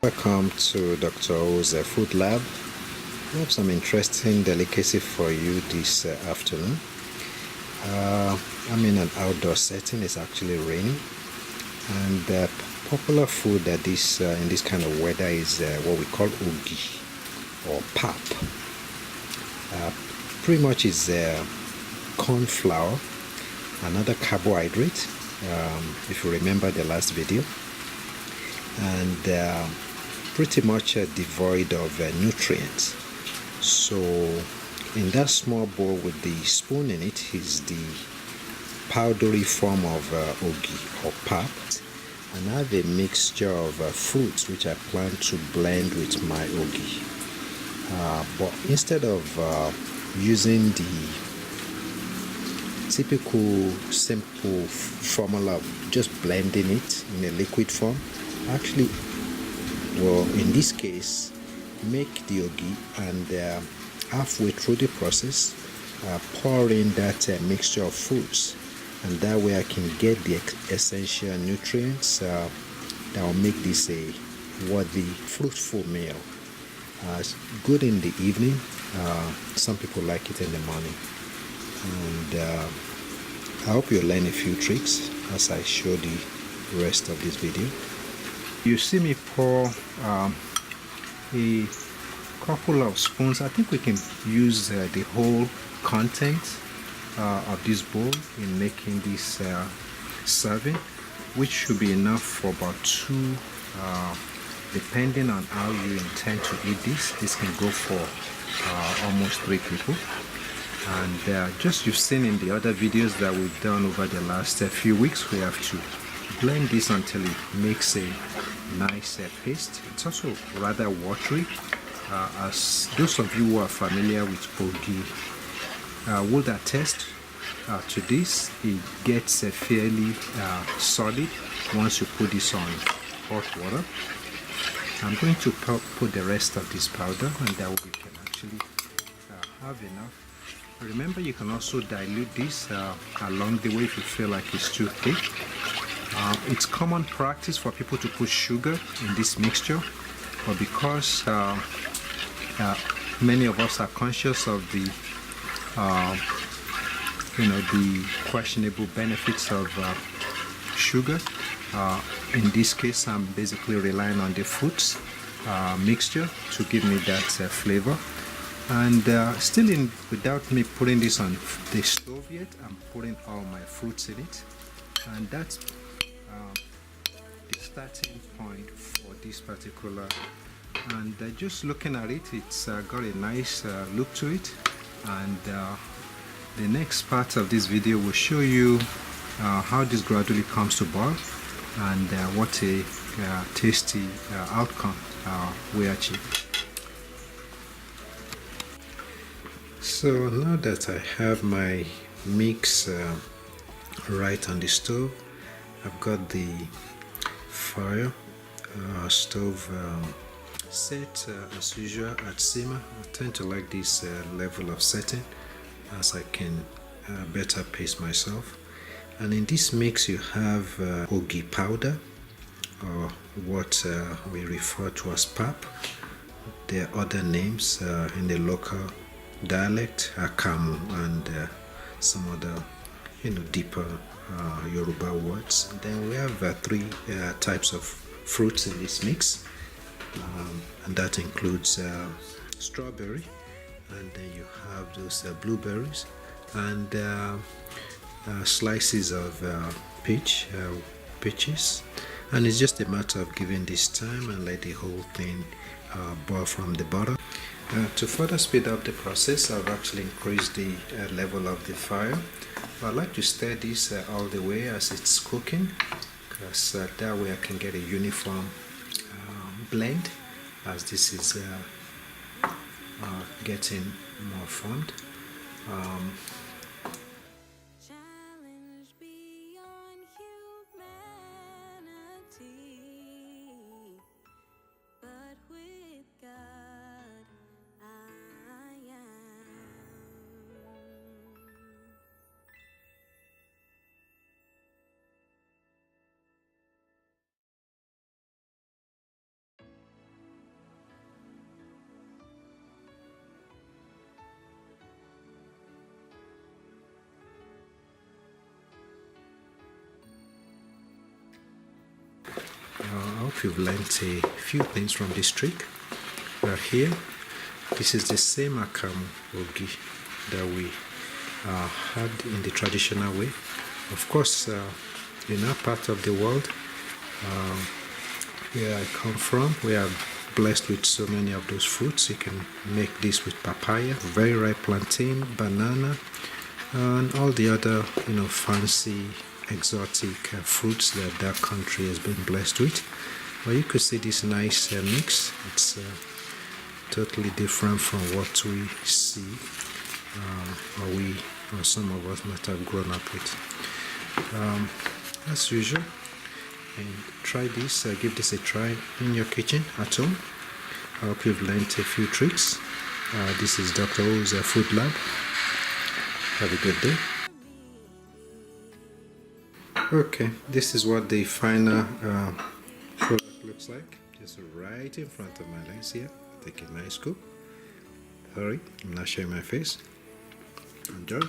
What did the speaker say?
Welcome to Dr. O's Food Lab. We have some interesting delicacy for you this afternoon. I'm in an outdoor setting. It's actually raining, and the popular food that in this kind of weather is what we call ogi or pap. Pretty much is corn flour, another carbohydrate, if you remember the last video, and pretty much devoid of nutrients. So in that small bowl with the spoon in it is the powdery form of ogi or pap, and I have a mixture of fruits which I plan to blend with my ogi. But instead of using the typical simple formula of just blending it in a liquid form, actually, well, in this case, make the ogi and halfway through the process, pour in that mixture of fruits, and that way I can get the essential nutrients that will make this a worthy, fruitful meal. It's good in the evening. Some people like it in the morning, and I hope you learn a few tricks as I show the rest of this video. You see me pour a couple of spoons. I think we can use the whole content of this bowl in making this serving, which should be enough for about two. Depending on how you intend to eat this can go for almost 3 people. And just you've seen in the other videos that we've done over the last few weeks, we have to blend this until it makes a nice paste. It's also rather watery. As those of you who are familiar with ogi would attest to this, it gets fairly solid once you put this on hot water. I'm going to put the rest of this powder, and that way we can actually have enough. Remember, you can also dilute this along the way if you feel like it's too thick. It's common practice for people to put sugar in this mixture, but because many of us are conscious of the the questionable benefits of sugar, in this case I'm basically relying on the fruits mixture to give me that flavor. And still, without me putting this on the stove yet, I'm putting all my fruits in it, and that's the starting point for this particular. And just looking at it, it's got a nice look to it. And the next part of this video will show you how this gradually comes to boil and what a tasty outcome we achieve. So now that I have my mix right on the stove, I've got the fire stove set as usual at simmer. I tend to like this level of setting as I can better pace myself. And in this mix you have ogi powder, or what we refer to as pap. There are other names in the local dialect, akamu, and some other deeper Yoruba words. Then we have 3 types of fruits in this mix, and that includes strawberry, and then you have those blueberries, and slices of peaches, and it's just a matter of giving this time and let the whole thing boil from the bottom. To further speed up the process, I've actually increased the level of the fire. But I like to stir this all the way as it's cooking, because that way I can get a uniform blend as this is getting more formed. hope you've learned a few things from this trick. Here, this is the same akamu ogi that we had in the traditional way. Of course, in our part of the world, where I come from, we are blessed with so many of those fruits. You can make this with papaya, very ripe plantain, banana, and all the other, fancy exotic fruits that country has been blessed with. But you could see this nice mix. It's totally different from what we see, or some of us might have grown up with. As usual, and try this, give this a try in your kitchen at home. I hope you've learned a few tricks. This is Dr. O's Food Lab. Have a good day. Okay, this is what the final product looks like. Just right in front of my lens here. Take a nice scoop. Sorry, I'm not showing my face. Enjoy.